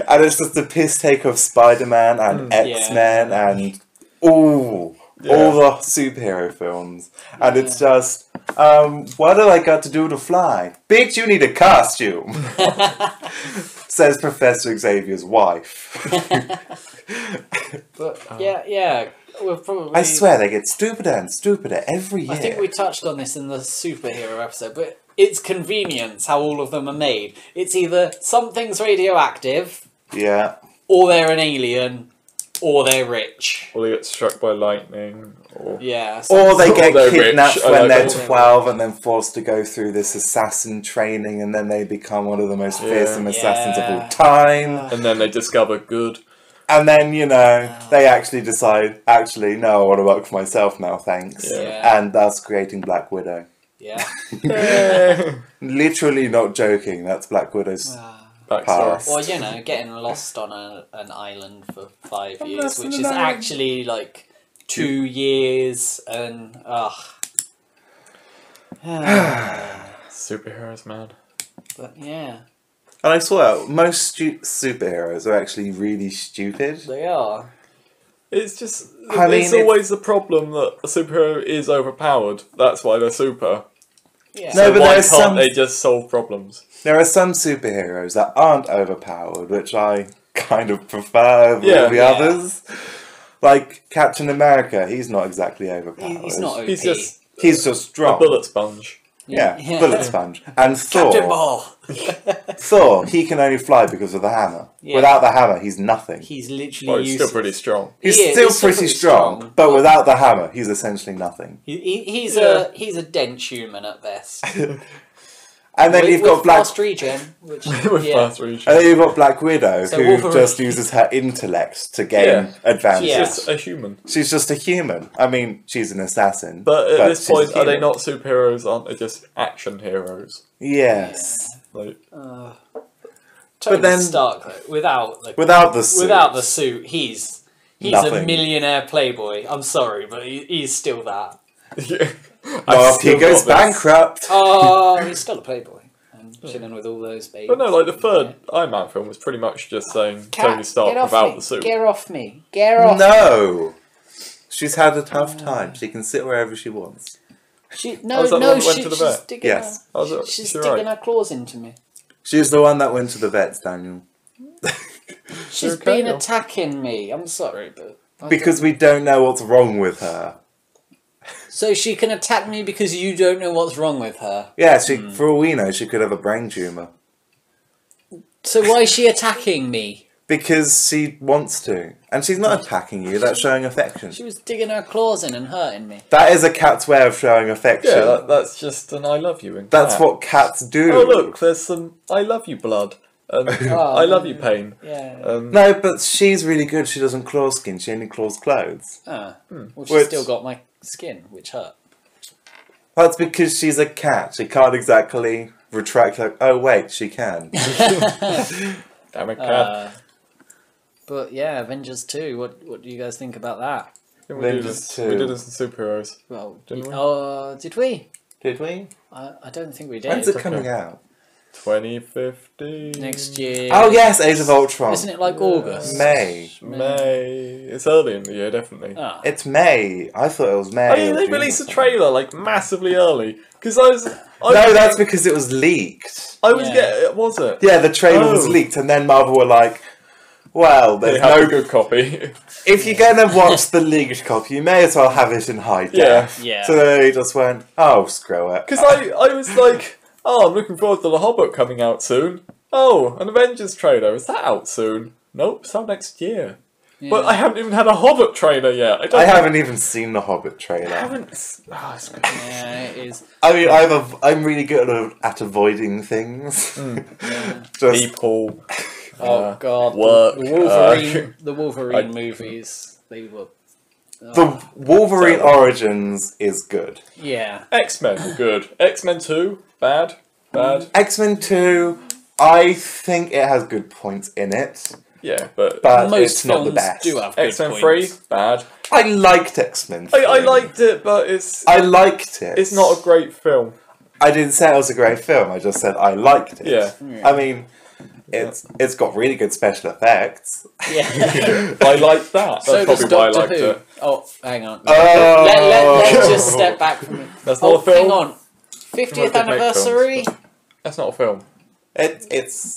And it's just a piss take of Spider-Man and X-Men and all the superhero films. And it's just, what do I got to do to fly? Bitch, you need a costume. Says Professor Xavier's wife. But, yeah. We'll probably... I swear they get stupider and stupider every year. I think we touched on this in the superhero episode, but it's convenience how all of them are made. It's either something's radioactive, Yeah. or they're an alien, or they're rich. Or they get struck by lightning, or Yeah. Or they Or get they're kidnapped rich. I when like they're that. 12 and then forced to go through this assassin training, and then they become one of the most fearsome assassins of all time. and then they discover good. And then, you know, they actually decide, actually, no, I want to work for myself now, thanks. Yeah. And thus creating Black Widow. Yeah. Literally not joking, that's Black Widow's Backstory. past. Or, you know, getting lost on an island for 5 I'm years, lost which on is an island. actually like 2 years, and Superheroes, man. but yeah, And I swear, most superheroes are actually really stupid. they are. It's just, I mean, it's always the problem that a superhero is overpowered. That's why they're super. Yeah. No, So but why there's can't some- they just solve problems? There are some superheroes that aren't overpowered, which I kind of prefer over Yeah. all the Yeah. others. Like Captain America, he's not exactly overpowered. He's not OP. He's just He's just a strong. bullet sponge. Yeah, bullet sponge. And Captain Thor, Ball. Thor, he can only fly because of the hammer. Yeah. Without the hammer, he's nothing. He's literally Well, he's still useless. pretty strong. He's He is, still he's still pretty pretty strong, strong, but without the hammer, he's essentially nothing. He's Yeah. a dense human at best. And then with, you've got with Black, fast regen, which With yeah. fast reach. and then you've got Black Widow, So who Wolverine- just uses her intellect to gain Yeah. advantage. Yeah. Just a human. She's just a human. I mean, she's an assassin. But at this she's a point, are they human. not superheroes? Aren't they just action heroes? Yes. Like, Tony then- Stark though, without Without the suit. without the suit, he's a Nothing. millionaire playboy. I'm sorry, but he's still that. Well, he goes bankrupt. Oh, he's still a playboy and chilling with all those babes. But no, like the third Iron Man film was pretty much just saying Tony Stark without the suit. Get off me! Get off! No. She's had a tough time. She can sit wherever she wants. She, Oh, no, is that the no, one that went she, to the she's vet? digging Yes. Oh, is it- she's you're digging right. her claws into me. She's the one that went to the vets, Daniel. She's Okay, been or- attacking me. I'm sorry, but Because we don't know what's wrong with her. so she can attack me because you don't know what's wrong with her. Yeah, for all we know, she could have a brain tumour. So why is she attacking me? Because she wants to. And she's not attacking you, that's showing affection. She was digging her claws in and hurting me. That is a cat's way of showing affection. Yeah, that's just an I love you in That's cat. what cats do. Oh look, there's some I love you blood. And I love you pain. Yeah. No, but she's really good. She doesn't claw skin, she only claws clothes. Well, she's Which- still got my skin, which hurt. That's because she's a cat. She can't exactly retract her. Oh, wait, she can. Damn it, cat. But yeah, Avengers 2. What do you guys think about that? we did Avengers this. 2. We did this in superheroes. Well, Didn't we? did we? Did we? I don't think we did. When's it coming out? 2015. Next year. Oh, yes, Age of Ultron. Isn't it like August? May. May. It's early in the year, definitely. Ah. It's May. I thought it was May. I mean, or they June released or a something. trailer like massively early because No, that's because it was leaked. I was Yeah. was it? Yeah, the trailer was Oh. leaked, and then Marvel were like, well, They there's have a no... good copy. If you're going to watch the leaked copy, you may as well have it in high Yeah. def. Yeah. So they just went, oh, screw it. Because I was like, oh, I'm looking forward to the Hobbit coming out soon. Oh, an Avengers trailer. Is that out soon? Nope, it's out next year. But I haven't even had a Hobbit trailer yet. I haven't even seen the Hobbit I trailer. haven't. Oh, it's good. Yeah, it is. I mean, I'm really good at avoiding things. Just People. Oh god, work, the Wolverine, the Wolverine movies. They were. the Wolverine Terrible. Origins is good. Yeah. X-Men, good. X-Men 2, bad. Bad. X-Men 2, I think it has good points in it, Yeah, but but Most it's not films the best. do have good X-Men 3, points. bad. I liked X-Men 3. I liked it, but it's liked it. it's not a great film. I didn't say it was a great film, I just said I liked it. Yeah. I mean, it's got really good special effects. Yeah. I liked that. That's So does probably why I Doctor liked Who. it. Oh, hang on. Oh. Let's just step back from it. That's not a film. Hang on. They 50th did make anniversary. films, That's not a film. It's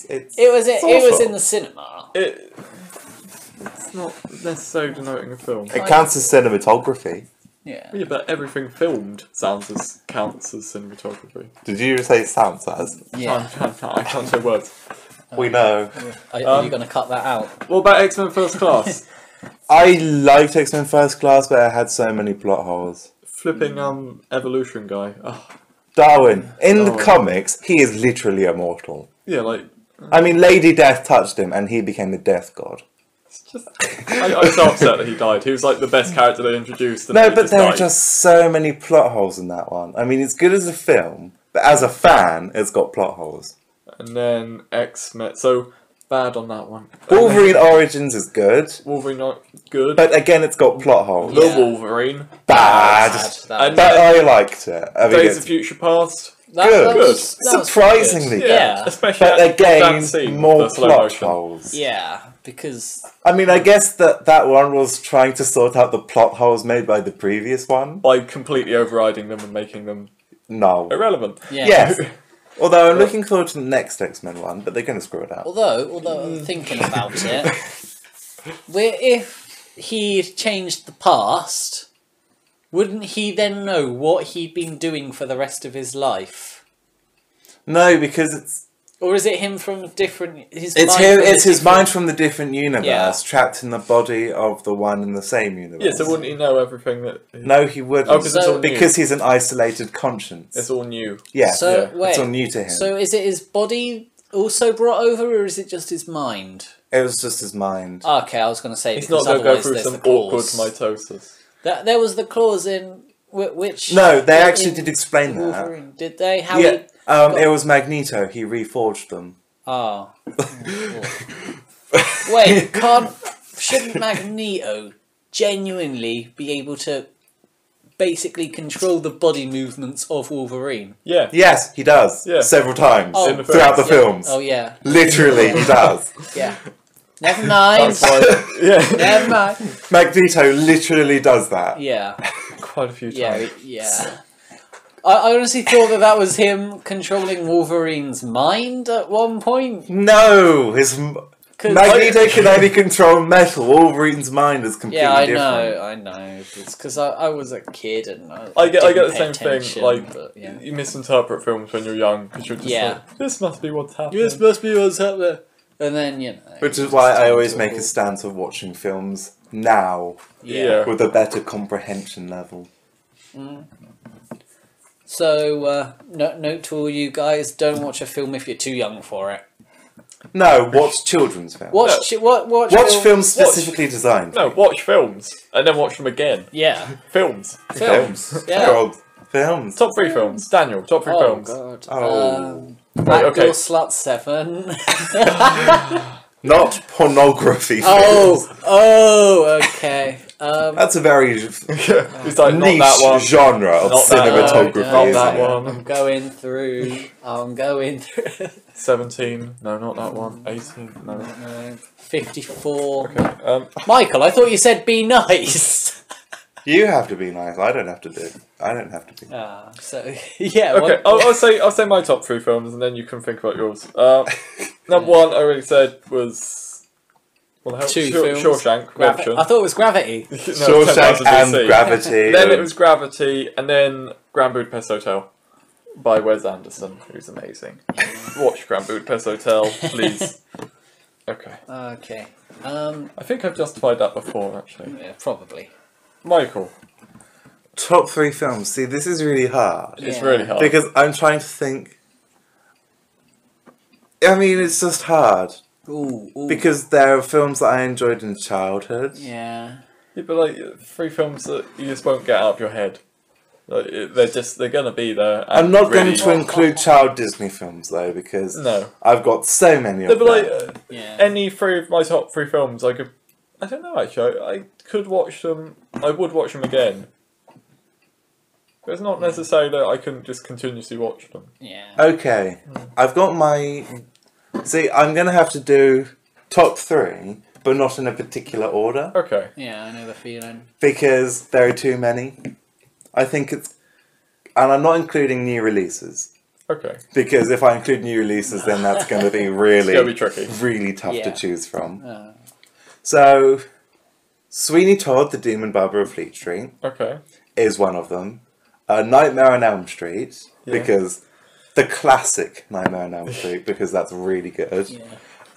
It was awful. in the cinema. It's not necessarily denoting a film. it counts as cinematography. Yeah. Yeah, but everything filmed counts as cinematography. Did you say sounds as? Yeah. I can't say words. We know. Are you going to cut that out? What about X-Men First Class? I liked X-Men First Class, but it had so many plot holes. Flipping evolution guy. Oh, Darwin, in the Darwin. comics, he is literally immortal. yeah, like I mean, Lady Death touched him, and he became the Death God. it's just. I was so upset that he died. He was like the best character they introduced. And No, he but there are died. just so many plot holes in that one. I mean, it's good as a film, but as a fan, it's got plot holes. And then X-Men. So bad on that one. Wolverine Origins is good, Wolverine not good. but again, it's got plot holes. The Yeah. Wolverine. Bad. And But I liked it. I mean, Days it's of Future Past. good. that was Surprisingly good. good. Yeah. Especially But that again, scene, more the slow plot motion. holes. Yeah, because I mean, I guess that one was trying to sort out the plot holes made by the previous one. By completely overriding them and making them No. irrelevant. yeah. Yes. Although I'm looking forward to the next X-Men one, but they're going to screw it out. Although thinking about it, if he'd changed the past, wouldn't he then know what he'd been doing for the rest of his life? No, because it's Or is it him from different? His it's mind him. from a It's his different- mind from the different universe, Yeah. trapped in the body of the one in the same universe. Yeah, so wouldn't he know everything that... No, he wouldn't. Oh, because it's all new. because he's an isolated conscience. It's all new. Yeah, So Yeah. wait, it's all new to him. so is it his body also brought over, or is it just his mind? It was just his mind. Okay, I was going to say He's because not going to go otherwise through there's some the awkward clause. mitosis. There was the clause in which. No, they in actually did explain that. Wolverine. Did they? How Yeah, he? it was Magneto. He reforged them. Oh. Wait, shouldn't Magneto genuinely be able to basically control the body movements of Wolverine? Yeah. Yes, he does. Yeah. Several times Oh, In the throughout the films, films. Oh yeah, Literally, he does. yeah. Never mind. That's why, yeah. Never mind. Magneto literally does that. Yeah, Quite a few times. yeah, yeah. I honestly thought that was him controlling Wolverine's mind at one point. No, 'Cause- Magneto can only control metal. Wolverine's mind is completely Yeah, I different. know, I know. It's because I was a kid and I get didn't the pay same thing. attention, Like but, yeah. you misinterpret films when you're young because you're just Yeah. like, this must be what's happening. This must be what's happening. And then, you know. Which is why I always make a stance of watching films now Yeah. with a better comprehension level. So, note to all you guys: don't watch a film if you're too young for it. No, watch children's films. Watch Watch films specifically designed. No, watch films and then watch them again. Yeah, Films. Films. Yeah. Films. Top 3 films. Daniel, top 3 Oh films. god. Oh. Right, okay. Backdoor Slut 7. Not pornography films. Oh, okay. That's a very It's like, niche not that one. genre of Not that cinematography. Not isn't that it? one. I'm going through. 17. No, not that one. 18. No. 54. Okay. Michael, I thought you said be nice. You have to be nice. I don't have to do. I don't have to be. So yeah. Okay, I'll say my top 3 films and then you can think about yours. Number 1 I already said was what the hell? 2 films. Shawshank Redemption. I thought it was Gravity. No, Shawshank 10,000 and BC. Gravity. Then it was Gravity, and then Grand Budapest Hotel by Wes Anderson, who's amazing. Watch Grand Budapest Hotel, please. Okay. Okay. I think I've justified that before, actually. Yeah, probably. Michael, Top 3 films. See, this is really hard. it's Yeah. really hard. Because I'm trying to think. I mean, it's just hard. Ooh. Because there are films that I enjoyed in childhood. Yeah. Yeah, but like 3 films that you just won't get out of your head. Like, they're gonna be there. I'm and not really, going to include child Disney films, though, because No. I've got so many No, of but them. like Yeah. any 3 of my top 3 films, I could. I don't know. Actually, I could watch them. I would watch them again. But it's not necessarily that I couldn't just continuously watch them. Yeah. Okay, I've got my... See, I'm going to have to do top 3, but not in a particular order, Okay. Yeah, I know the feeling. because there are too many. I think it's... And I'm not including new releases, Okay. because if I include new releases, then that's going to be really, It's gonna be tricky. really tough Yeah. to choose from. Uh, So, Sweeney Todd, the Demon Barber of Fleet Street, Okay. is one of them. Nightmare on Elm Street, Yeah. because the classic Nightmare on Elm Street, because that's really good. Yeah.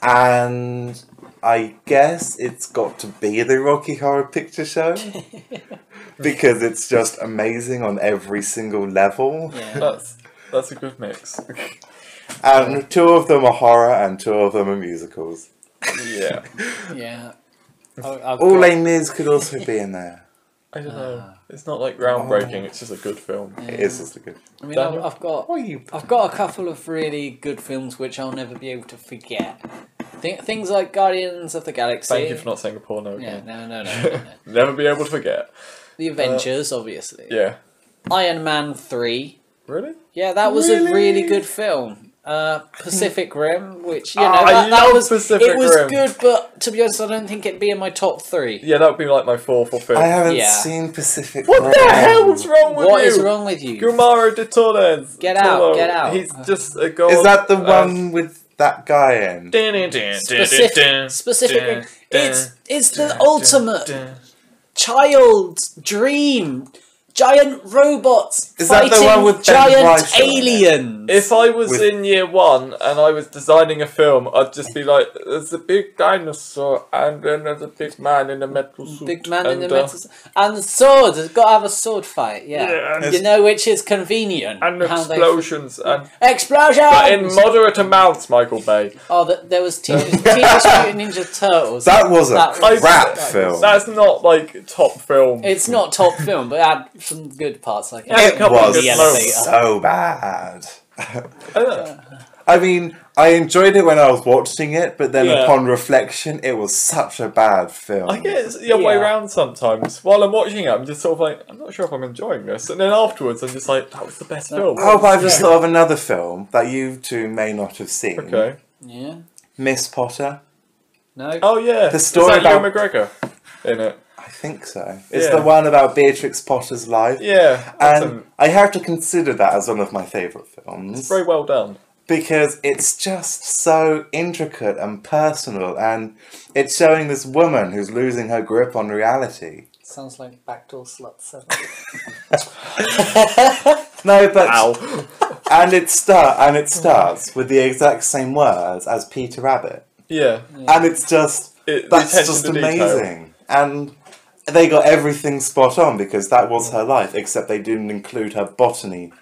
And I guess it's got to be the Rocky Horror Picture Show. Because it's just amazing on every single level. Yeah. That's a good mix. And 2 of them are horror and 2 of them are musicals. Yeah. Yeah. All Les Mis could also be in there. I don't know. It's not like groundbreaking. It's just a good film. Yeah. It is just a good. I mean, Daniel? I've got What are you? I've got a couple of really good films which I'll never be able to forget. Things like Guardians of the Galaxy. Thank you for not saying a porno Yeah, again. no. Never be able to forget. The Avengers, obviously. Yeah. Iron Man 3. Really? Yeah, that was Really? a really good film. Pacific Rim, which, you know, I that love was Pacific it was Rim. good, but to be honest, I don't think it'd be in my top 3. Yeah, that would be like my 4th or 5th. I haven't Yeah. seen Pacific What Rim. the hell's wrong with What you? is wrong with you? Gumaro de Torres. Get out, Tolo. get out. He's just a god. Is that the one with that guy in? Specific Rim. It's the ultimate child's dream. Giant robots Is that the fighting one with Ben giant Whishaw in it? aliens. If I was With- in year 1 and I was designing a film, I'd just be like, there's a big dinosaur and then there's a big man in a metal suit. Big man in the and, metal and the sword. It's got to have a sword fight. Yeah, Yeah, and- you know which is convenient. And how they- explosions. And, Explosions. but in moderate amounts, Michael Bay. Oh, there was Teenage Mutant Ninja Turtles. That was a That was- crap that film. That's not like top film. It's not top film, but it had some good parts. Like Yeah, a It couple of was good moments. so bad. I don't know. I mean, I enjoyed it when I was watching it, but then Yeah. upon reflection, it was such a bad film. I get it's the other way Yeah. around sometimes. While I'm watching it, I'm just sort of like, I'm not sure if I'm enjoying this. And then afterwards, I'm just like, that was the best film. Oh, but I've just thought of another film that you two may not have seen. Okay. Yeah. Miss Potter. No. Oh, yeah. The story Is that Ewan about- McGregor in it? I think so. It's Yeah. the one about Beatrix Potter's life. Yeah. That's And I have to consider that as one of my favourite films. very well done. Because it's just so intricate and personal, and it's showing this woman who's losing her grip on reality. Sounds like Backdoor Slut 7. No, but Ow. and it starts with the exact same words as Peter Rabbit, Yeah. and it's just The that's attention just to detail. amazing, and they got everything spot on because that was her life, except they didn't include her botany,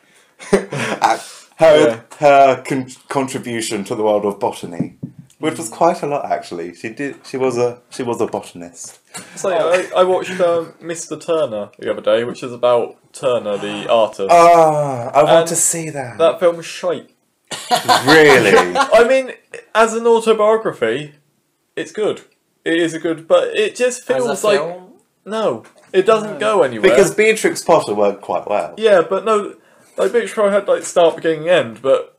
her contribution to the world of botany, which was quite a lot actually. She was a botanist. It's like, I watched Mr. Turner the other day, which is about Turner, the artist. Oh, I want And to see that. That film was shite. Really? I mean, as an autobiography, it's good. It is a good, but it just As a feels like film? no, it doesn't go anywhere. Because Beatrix Potter worked quite well. yeah, but no, like Big Troy had like start, beginning, end, but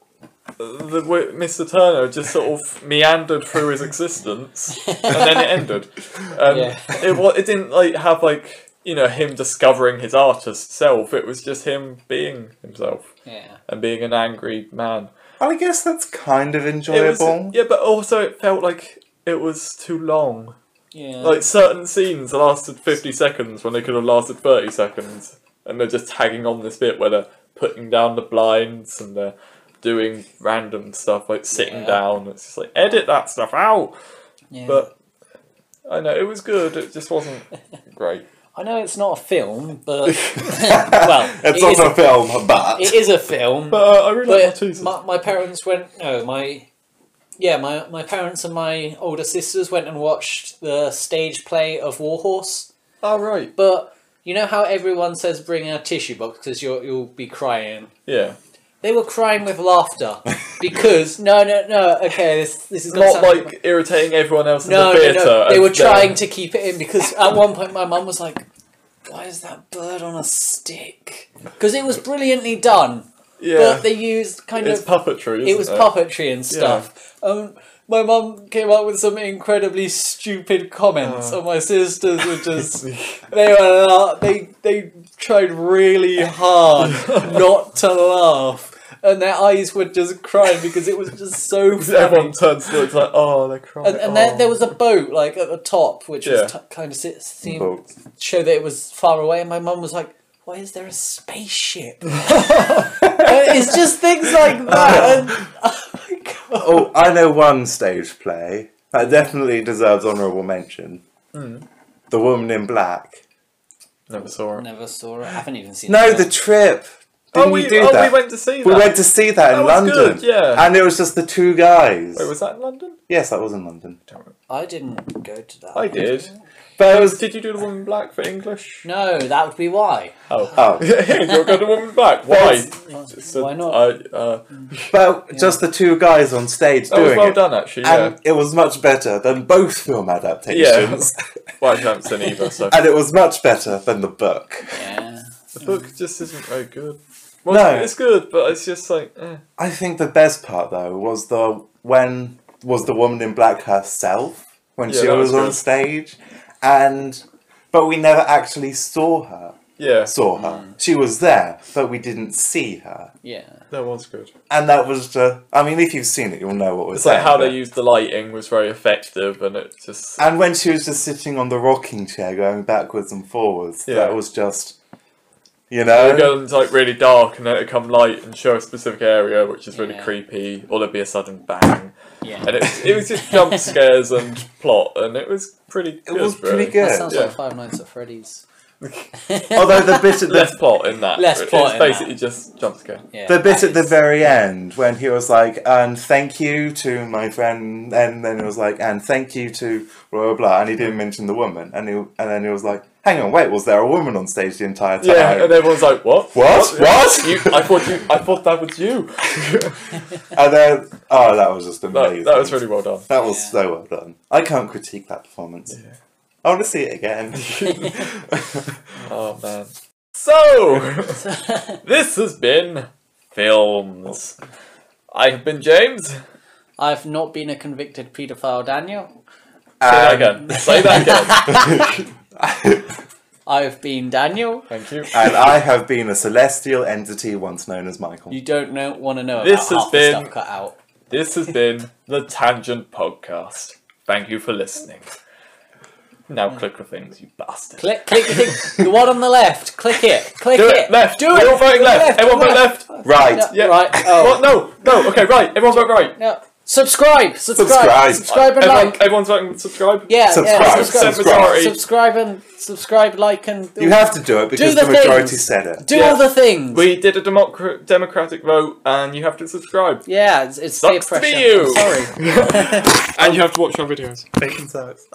Mr. Turner just sort of meandered through his existence, and then it ended. Yeah. It didn't like have like him discovering his artist self. It was just him being himself Yeah. and being an angry man. I guess that's kind of It enjoyable. was, yeah, but also it felt like it was too long. Yeah. Like certain scenes lasted 50 seconds when they could have lasted 30 seconds, and they're just tagging on this bit where they're putting down the blinds and they're doing random stuff like sitting down. It's just like edit that stuff out. yeah. But I know it was good. It just wasn't great. I know it's not a film, but well, It's not a film, but It is a film. But I really like But Maltesers. my parents went. No, my parents and my older sisters went and watched the stage play of Warhorse. Oh right. But you know how everyone says bring a tissue box because you'll be crying. Yeah. They were crying with laughter because no. Okay, this is gonna Not sound like irritating everyone else in no, the theatre. no. They and were then- trying to keep it in because at one point my mum was like, "Why is that bird on a stick?" Because it was brilliantly done. Yeah. But they used kind It's of puppetry. Isn't it was puppetry and stuff. My mum came up with some incredibly stupid comments, and my sisters were just they tried really hard not to laugh, and their eyes were just crying because it was just so funny. Everyone turns to look like, oh, they're crying. And then there was a boat like at the top, which was Yeah. kind of seemed Boat. show that it was far away, and my mum was like, "Why is there a spaceship?" It's just things like that. And, oh my god. Oh, I know one stage play that definitely deserves honourable mention. The Woman in Black. Never saw it. Never saw it. I haven't even seen No, it. the Trip. Didn't we do that? We went to see that. We went to see that in was London. good, yeah. And it was just the two guys. Wait, was that in London? Yes, that was in London. I didn't go to that. I did. But it was... Did you do the Woman in Black for English? No, that would be why. Oh. You're going to Woman in Black. Why? Why not? But just the two guys on stage That doing was well it. done, actually, yeah. And it was much better than both film adaptations. Well, I haven't seen either, so... And it was much better than the book. Yeah. The book just isn't very good. Well, No. it's good, but it's just like, I think the best part though was the Woman in Black herself when Yeah, she that was was on good. stage, but we never actually saw her. Yeah, She was there, but we didn't see her, Yeah. that was good. and that was just. I mean, if you've seen it, you'll know what was. It's like how they used the lighting was very effective, and it just... And when she was just sitting on the rocking chair, going backwards and forwards, that was just. You know, It goes like really dark, and then it come light and show a specific area, which is really Yeah. creepy, or there'd be a sudden bang, Yeah. and it was just jump scares and plot, and it was pretty good. it was pretty really. good. That sounds Yeah. like Five Nights at Freddy's. Although the bit at Less the plot in that. Less plot It's in basically that. just jump scare. Yeah. the bit that at the is- very end when he was like, "And thank you to my friend," and then it was like, "And thank you to blah blah blah," and he didn't mention the woman, and then he was like, "Hang on, wait, was there a woman on stage the entire time?" Yeah, and everyone's like, "What? What? I thought that was you." And then, oh, that was just amazing. that was really well done. That was so well done. I can't critique that performance. I want to see it again. Oh man. So this has been films. I have been James. I've not been a convicted paedophile, Daniel. Say that again. Say that again. I've been Daniel. Thank you. And I have been a celestial entity once known as Michael. You don't want to know This about has half the been- stuff cut out. This has been the Tangent Podcast. Thank you for listening. Now click the things, you bastard. Click the thing. The one on the left. Click it. Click Do it. it. Left. Do We're it. all voting left. Everyone vote left. Right. No, Yeah. Right. Oh. What? No. Okay, right. Everyone vote right. No. Subscribe. Subscribe. Subscribe and like. Everyone's voting subscribe. Yeah. Subscribe. Subscribe. Subscribe, like, and You have to do it because the the majority things. said it. do Yeah. all the things. We did a democratic vote, and you have to subscribe. Yeah, it's peer Sucks to be pressure. you. I'm sorry. And you have to watch our videos. Bacon sucks.